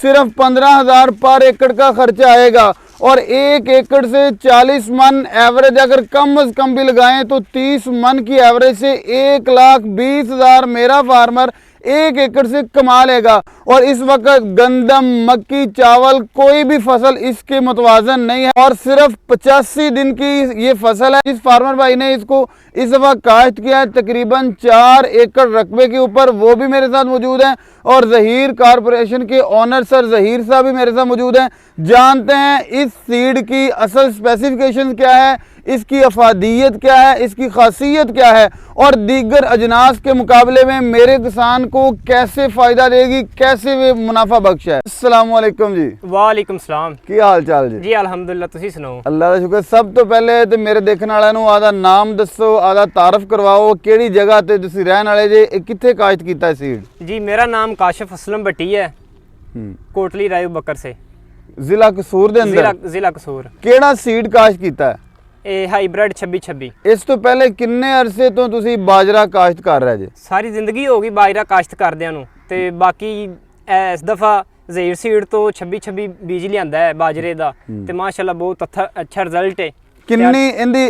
सिर्फ 15,000 पर एकड़ का खर्चा आएगा और 1 एकड़ से 40 मन एवरेज अगर कम से कम भी लगाएं तो 30 मन की एवरेज से 1,20,000 मेरा फार्मर 1 एकड़ से कमा लेगा। और इस वक्त गंदम, मक्की, चावल कोई भी फसल इसके मुतवाजन नहीं है और सिर्फ 85 दिन की ये फसल है। इस फार्मर भाई ने इसको इस वक्त काश्त किया है तकरीबन 4 एकड़ रकबे के ऊपर, वो भी मेरे साथ मौजूद हैं और ज़हीर कारपोरेशन के ऑनर सर ज़हीर साहब भी मेरे साथ मौजूद हैं। जानते हैं इस सीड की असल स्पेसिफिकेशन क्या है, इसकी अफादियत क्या है, इसकी खासियत क्या है और दीगर अजनास के मुकाबले में मेरे किसान को कैसे फ़ायदा देगी, कैसे वे मुनाफा बख्श है। अस्सलाम वालेकुम जी। वालेकुम सलाम। की हाल चाल जी? जी अल्हम्दुलिल्लाह, तुसी सुनाओ? अल्लाह का शुक्र। सब तो पहले तो मेरे देखने वालों नूं आदा नाम दसो, आदा तारफ करवाओ, केड़ी जगह ते तुसी रहन वाले जे, कित्थे काश्त कीता सीड? जी मेरा नाम काशिफ असलम भट्टी है, कोटली रायू बकर से, जिला कसूर दे अंदर। जिला कसूर। केड़ा सीड काश्त कीता है? ए हाईब्रिड 2626। इस तो पहले किन्ने अरसे तो तुसी बाजरा काश्त कर रहे जे? सारी जिंदगी हो गई बाजरा काश्त करदियां नूं ते बाकी इस दफ़ा ज़हीर सीड तो 2626 बीज लियांदा है बाजरे दा ते माशाल्लाह बहुत अच्छा रिजल्ट है। किन्नी इंदी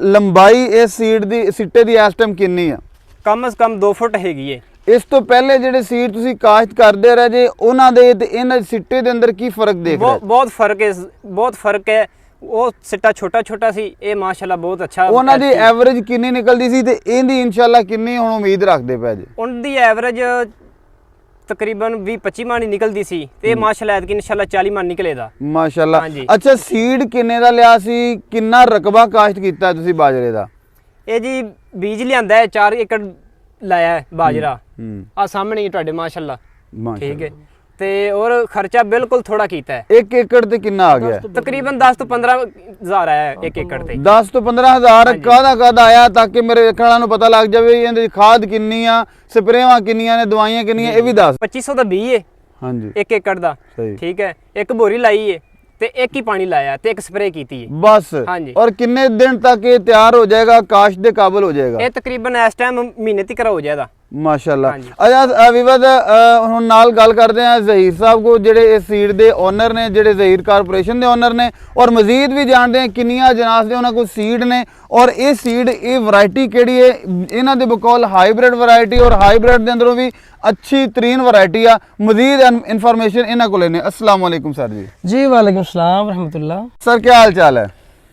लंबाई इस सीड दी सिट्टे दी इस टाइम किन्नी है? कम से कम 2 फुट हैगी है। इस तो पहले ਜਿਹੜੇ सीड ਤੁਸੀਂ ਕਾਸ਼ਤ ਕਰਦੇ ਰਹੇ ਜੇ ਉਹਨਾਂ ਦੇ ਤੇ ਇਹਨਾਂ ਸਿੱਟੇ ਦੇ ਅੰਦਰ ਕੀ ਫਰਕ ਦੇਖ ਰਹੇ? ਬਹੁਤ ਫਰਕ ਹੈ। ਉਹ ਸਿੱਟਾ ਛੋਟਾ ਸੀ, ਇਹ ਮਾਸ਼ਾਅੱਲਾ ਬਹੁਤ ਅੱਛਾ। ਉਹਨਾਂ ਦੀ ਐਵਰੇਜ ਕਿੰਨੀ ਨਿਕਲਦੀ ਸੀ ਤੇ ਇਹਦੀ ਇਨਸ਼ਾਅੱਲਾ ਕਿੰਨੀ ਹੁਣ ਉਮੀਦ ਰੱਖਦੇ ਪਏ ਜੇ? ਉਹਨਾਂ ਦੀ ਐਵਰੇਜ ਤਕਰੀਬਨ 20-25 ਮਣ ਨਿਕਲਦੀ ਸੀ ਤੇ ਮਾਸ਼ਾਅੱਲਾ ਐਤਕੀ ਇਨਸ਼ਾਅੱਲਾ 40 ਮਣ ਨਿਕਲੇਗਾ ਮਾਸ਼ਾਅੱਲਾ। ਅੱਛਾ, ਸੀਡ ਕਿੰਨੇ ਦਾ ਲਿਆ ਸੀ, ਕਿੰਨਾ ਰਕਬਾ ਕਾਸ਼ਤ ਕੀਤਾ ਤੁਸੀਂ ਬਾਜਰੇ ਦਾ? ਇਹ ਜੀ ਬੀਜ ਲਿਆਂਦਾ ਹੈ 4 ਏਕੜ ਲਾਇਆ ਹੈ ਬਾਜਰਾ, ਆ ਸਾਹਮਣੇ ਹੀ ਤੁਹਾਡੇ ਮਾਸ਼ਾਅੱਲਾ। ਠੀਕ ਹੈ ਤੇ और खर्चा बिल्कुल थोड़ा कीता है। 1 एकड़ ਤੇ ਕਿੰਨਾ ਆ ਗਿਆ? तकरीबन 10 ਤੋਂ 15,000 ਆਇਆ 1 ਏਕੜ ਤੇ। 10 ਤੋਂ 15,000 ਕਾਹਦਾ ਆਇਆ ਤਾਂ ਕਿ ਮੇਰੇ ਵੇਖਣ ਵਾਲਿਆਂ ਨੂੰ ਪਤਾ ਲੱਗ ਜਾਵੇ ਇਹਦੀ ਖਾਦ ਕਿੰਨੀ ਆ, ਸਪਰੇਵਾਂ ਕਿੰਨੀਆਂ ਨੇ, ਦਵਾਈਆਂ ਕਿੰਨੀਆਂ, ਇਹ ਵੀ ਦੱਸ। 2500 ਦਾ ਬੀ ਹੈ ਹਾਂਜੀ 1 ਏਕੜ ਦਾ। ਠੀਕ ਹੈ, ਇੱਕ ਬੋਰੀ ਲਾਈ ਹੈ ਤੇ ਇੱਕ ਹੀ ਪਾਣੀ ਲਾਇਆ ਤੇ ਇੱਕ ਸਪਰੇ ਕੀਤੀ ਹੈ ਬਸ। ਹਾਂਜੀ। और किन्ने दिन तक ये तैयार हो जाएगा, काश्त ਦੇ ਕਾਬਲ ਹੋ ਜਾਏਗਾ? ਇਹ ਤਕਰੀਬਨ ਇਸ ਟਾਈਮ ਮਹੀਨੇ ਤੱਕ ਹੋ ਜਾਏਗਾ ਮਾਸ਼ਾਅੱਲਾ। ਅੱਛਾ ਵਿਵਾਦ ਹੁਣ ਨਾਲ ਗੱਲ ਕਰਦੇ ਆ ਜ਼ਹੀਰ ਸਾਹਿਬ ਕੋ ਜਿਹੜੇ ਇਸ ਸੀਡ ਦੇ ਓਨਰ ਨੇ, ਜਿਹੜੇ ਜ਼ਹੀਰ ਕਾਰਪੋਰੇਸ਼ਨ ਦੇ ਓਨਰ ਨੇ ਔਰ ਮਜ਼ੀਦ ਵੀ ਜਾਣਦੇ ਆ ਕਿੰਨੀਆਂ ਜਨਾਸ ਦੇ ਉਹਨਾਂ ਕੋਲ ਸੀਡ ਨੇ ਔਰ ਇਹ ਸੀਡ ਇਹ ਵੈਰਾਈਟੀ ਕਿਹੜੀ ਹੈ। ਇਹਨਾਂ ਦੇ ਬਕੌਲ ਹਾਈਬ੍ਰਿਡ ਵੈਰਾਈਟੀ ਔਰ ਹਾਈਬ੍ਰਿਡ ਦੇ ਅੰਦਰੋਂ ਵੀ अच्छी तरीन वैरायटी आ। मजीद इन्फॉर्मेशन इन्हों को लेने। अस्सलाम वालेकुम सर जी। जी वालेकुम सलाम रहमतुल्लाह। सर क्या हाल चाल है?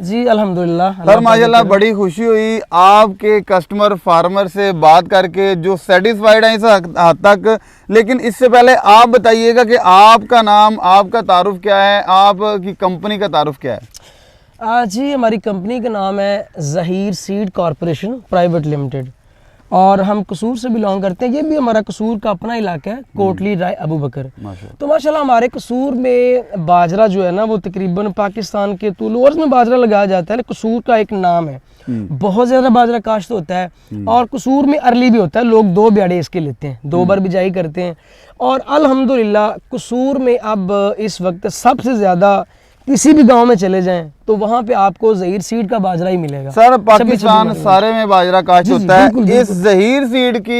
जी अल्हम्दुलिल्लाह। सर माशाल्लाह बड़ी खुशी हुई आपके कस्टमर फार्मर से बात करके जो सेटिस्फाइड है इस हद तक। लेकिन इससे पहले आप बताइएगा कि आपका नाम, आपका तारुफ क्या है, आपकी कंपनी का तारुफ क्या है? जी हमारी कंपनी का नाम है Zaheer seed corporation private limited और हम कसूर से बिलोंग करते हैं। ये भी हमारा कसूर का अपना इलाका है, कोटली राय अबू बकर। तो माशाल्लाह हमारे कसूर में बाजरा जो है ना वो तकरीबन पाकिस्तान के तूलोर्स में बाजरा लगाया जाता है। कसूर का एक नाम है, बहुत ज़्यादा बाजरा काश्त होता है और कसूर में अर्ली भी होता है। लोग 2 ब्याड़े इसके लेते हैं, 2 बार बिजाई करते हैं और अल्हम्दुलिल्लाह कसूर में अब इस वक्त सबसे ज़्यादा किसी भी गांव में चले जाएं तो वहाँ पे आपको ज़हीर सीड का बाजरा ही मिलेगा। सर पाकिस्तान सारे में बाजरा काश्त होता है। इस ज़हीर सीड की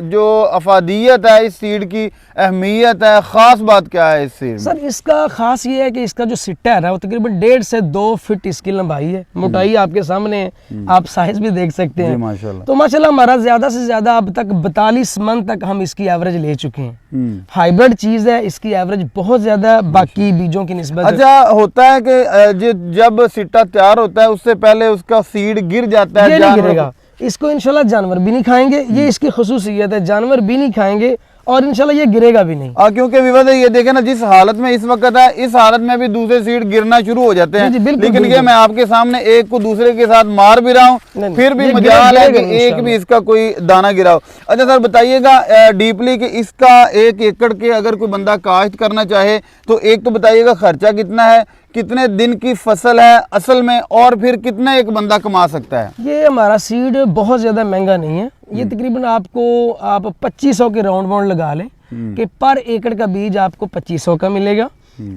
जो अफादियत है, इस सीड की अहमियत है, ख़ास बात क्या है इस सीड? सर इसका ख़ास ये है कि इसका जो सिट्टा है ना वो तकरीबन 1.5 से 2 फीट इसकी लंबाई है, मोटाई आपके सामने, आप साइज भी देख सकते हैं माशाल्लाह। तो माशाल्लाह हमारा ज़्यादा से ज़्यादा अब तक 42 मन तक हम इसकी एवरेज ले चुके हैं। हाइब्रिड चीज़ है, इसकी एवरेज बहुत ज़्यादा बाकी बीजों की निस्बत। अच्छा होता है कि जब सिट्टा तैयार होता है उससे पहले उसका सीड गिर जाता है? नहीं गिरेगा, इसको इंशाल्लाह जानवर भी नहीं खाएंगे, ये इसकी खुसूसियत है, जानवर भी नहीं खाएंगे और इंशाल्लाह ये गिरेगा भी नहीं। क्योंकि विवाद ये देखे ना जिस हालत में इस वक्त है, इस हालत में भी दूसरे सीड गिरना शुरू हो जाते हैं। लेकिन ये मैं आपके सामने एक को दूसरे के साथ मार भी रहा हूँ, फिर भी मजाल है कि एक भी इसका कोई दाना गिरा हो। अच्छा सर बताइएगा डीपली कि इसका 1 एकड़ के अगर कोई बंदा काश्त करना चाहे तो एक तो बताइएगा खर्चा कितना है, कितने दिन की फसल है असल में और फिर कितना एक बंदा कमा सकता है? ये हमारा सीड बहुत ज़्यादा महंगा नहीं है, ये तकरीबन आपको आप 2500 के राउंड लगा लें कि पर एकड़ का बीज आपको 2500 का मिलेगा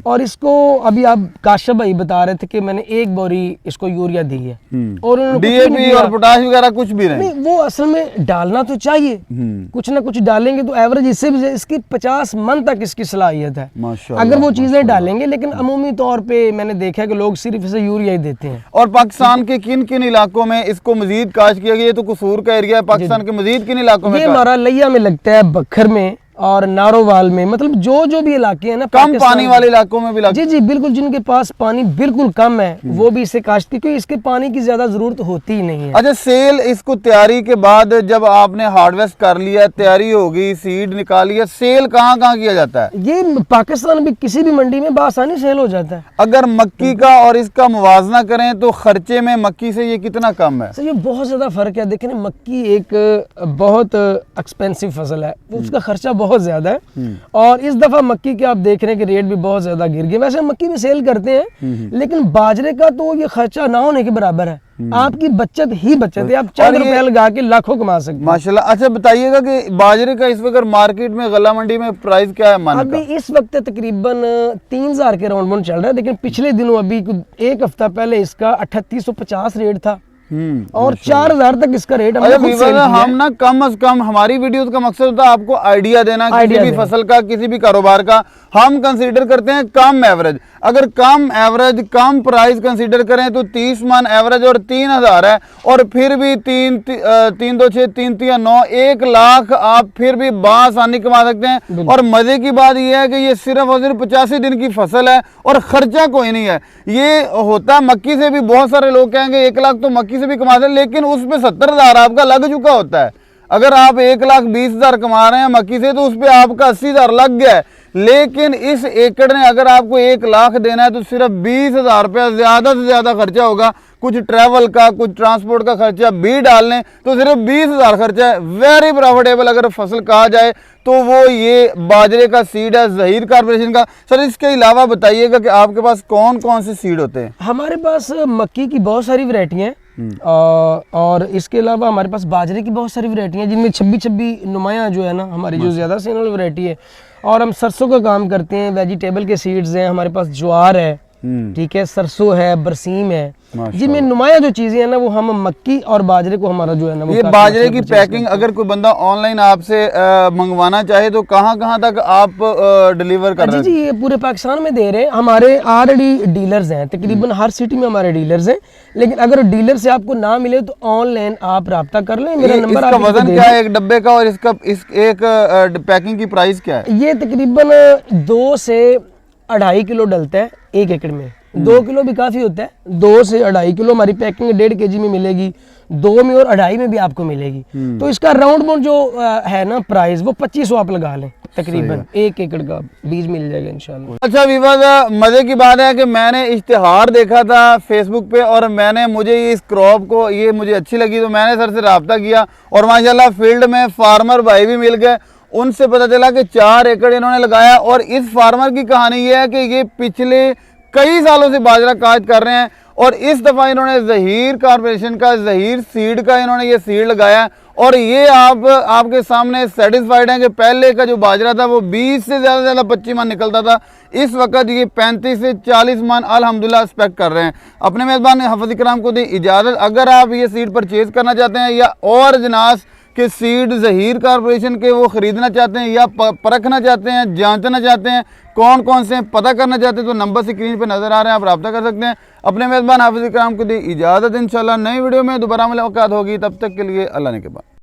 और इसको अभी आप काशफ भाई बता रहे थे कि मैंने एक बोरी इसको यूरिया दी है और उन्होंने कुछ भी नहीं डीएपी दिया। और पोटाश वगैरह कुछ भी नहीं। नहीं, वो असल में डालना तो चाहिए, कुछ ना कुछ डालेंगे तो एवरेज इससे भी इसकी 50 मन तक इसकी सलाहियत है माशाल्लाह, अगर वो चीजें डालेंगे। लेकिन अमूमी तौर पे मैंने देखा है कि लोग सिर्फ इसे यूरिया ही देते हैं। और पाकिस्तान के किन किन इलाकों में इसको मजीद काश्त किया गया? ये तो कसूर का एरिया है, पाकिस्तान के मजीद किन इलाकों में ये हमारा लिया में लगता है, बखर में और नारोवाल में, मतलब जो भी इलाके हैं ना कम पाकिस्तान पानी वाले इलाकों में भी जी जी बिल्कुल, जिनके पास पानी बिल्कुल कम है वो भी इसे काश्त, क्योंकि इसके पानी की ज्यादा जरूरत होती ही नहीं है। अच्छा, सेल इसको तैयारी के बाद जब आपने हार्वेस्ट कर लिया, तैयारी होगी, सीड निकाली है, सेल कहाँ कहाँ किया जाता है? ये पाकिस्तान में किसी भी मंडी में बासानी सेल हो जाता है। अगर मक्की का और इसका मुवाजना करें तो खर्चे में मक्की से ये कितना कम है? सर ये बहुत ज्यादा फर्क है। देखें ना, मक्की एक बहुत एक्सपेंसिव फसल है, उसका खर्चा बहुत ज्यादा है और इस दफा मक्की के आप देख रहे हैं कि रेट भी बहुत ज्यादा गिर गए। वैसे मक्की भी सेल करते हैं लेकिन बाजरे का तो ये खर्चा ना होने के बराबर है। आपकी बचत ही बचत है, आप चंद रुपए लगा के लाखों कमा सकते हैं माशाल्लाह। अच्छा बताइएगा कि बाजरे का इस वक्त मार्केट में, गला मंडी में प्राइस क्या है मन का? अभी इस वक्त तकरीबन 3000 के राउंड चल रहा है, लेकिन पिछले दिनों अभी एक हफ्ता पहले इसका 3850 रेट था और 4000 तक इसका रेट हम ना कम से कम, हमारी वीडियोस का मकसद होता है आपको आइडिया देना किसी भी फसल का, किसी भी कारोबार का। हम कंसीडर करते हैं कम एवरेज। अगर कम एवरेज, कम प्राइस कंसीडर करें तो 30 मन एवरेज और 3000 है, और फिर भी 3 2 6 3 3 9 1 लाख आप फिर भी बासानी कमा सकते हैं। और मजे की बात यह है कि ये सिर्फ और सिर्फ 85 दिन की फसल है और खर्चा कोई नहीं है। ये होता है मक्की से भी, बहुत सारे लोग कहेंगे 1 लाख तो मक्की से भी कमाते हैं, लेकिन उसमें 70,000 आपका लग चुका होता है। अगर आप 1,20,000 कमा रहे हैं मक्की से तो उस पर आपका 80,000 लग गया है। लेकिन इस एकड़ ने अगर आपको 1 लाख देना है तो सिर्फ 20,000 रुपया ज्यादा से ज्यादा खर्चा होगा। कुछ ट्रैवल का, कुछ ट्रांसपोर्ट का खर्चा भी डाल लें तो सिर्फ 20,000 खर्चा है। वेरी प्रॉफिटेबल अगर फसल कहा जाए तो वो ये बाजरे का सीड है ज़हीर कॉर्पोरेशन का। सर इसके अलावा बताइएगा कि आपके पास कौन कौन से सीड होते हैं? हमारे पास मक्की की बहुत सारी वैरायटी हैं और इसके अलावा हमारे पास बाजरे की बहुत सारी वैरायटी हैं, जिनमें 26 नुमाया जो है ना हमारी जो ज़्यादा सीजनल वैरायटी है। और हम सरसों का काम करते हैं, वेजिटेबल के सीड्स हैं, हमारे पास ज्वार है, ठीक है, सरसों है, बरसीम है। जिनमें नुमाया जो चीजें हैं ना वो हम मक्की और बाजरे को हमारा जो है ना वो ये बाजरे की पैकिंग अगर कोई बंदा ऑनलाइन आपसे मंगवाना चाहे तो कहाँ तक आप डिलीवर कर रहे हैं? जी ये पूरे पाकिस्तान में दे रहे हैं। हमारे ऑलरेडी डीलर्स हैं, तकरीबन हर सिटी में हमारे डीलर्स हैं। लेकिन अगर डीलर से आपको ना मिले तो ऑनलाइन आप राब्ता कर लें। मेरा नंबर इसका वजन क्या है एक डब्बे का, और इसका एक पैकिंग की प्राइस क्या है? ये तकरीबन 2 से 2.5 किलो डलता है 1 एकड़ में। 2 किलो भी काफी होता है। 2 से 2.5 किलो हमारी पैकिंग 1.5 kg में मिलेगी, 2 में और 2.5 में भी आपको मिलेगी। तो इसका राउंड बोर्ड जो है ना प्राइस वो 2500 आप लगा लें, तकरीबन 1 एकड़ का बीज मिल जाएगा इंशाल्लाह। अच्छा विवाद, मजे की बात है कि मैंने इश्तिहार देखा था फेसबुक पे और मुझे इस क्रॉप को ये मुझे अच्छी लगी तो मैंने सर से रब्ता किया और माशाल्लाह फील्ड में फार्मर भाई भी मिल गए। उनसे पता चला कि 4 एकड़ इन्होंने लगाया और इस फार्मर की कहानी ये है कि ये पिछले कई सालों से बाजरा काश्त कर रहे हैं और इस दफ़ा इन्होंने ज़हीर कॉर्पोरेशन का, ज़हीर सीड का इन्होंने ये सीड लगाया और ये आपके सामने सेटिस्फाइड हैं कि पहले का जो बाजरा था वो 20 से ज़्यादा 25 मन निकलता था, इस वक्त ये 35 से 40 मन अल्हम्दुलिल्लाह एक्सपेक्ट कर रहे हैं। अपने मेज़बान हफ़ीज़ इकराम को दी इजाज़त। अगर आप ये सीड परचेज़ करना चाहते हैं या और अजनास के सीड ज़हीर कॉर्पोरेशन के वो ख़रीदना चाहते हैं या परखना चाहते हैं, जांचना चाहते हैं कौन कौन से पता करना चाहते हैं तो नंबर स्क्रीन पे नज़र आ रहे हैं, आप रब्ता कर सकते हैं। अपने मेज़बान हफ़ीज़ इकराम को दी इजाज़त। इंशाल्लाह नई वीडियो में दोबारा मुलाकात होगी, तब तक के लिए अल्लाह ने के बाद।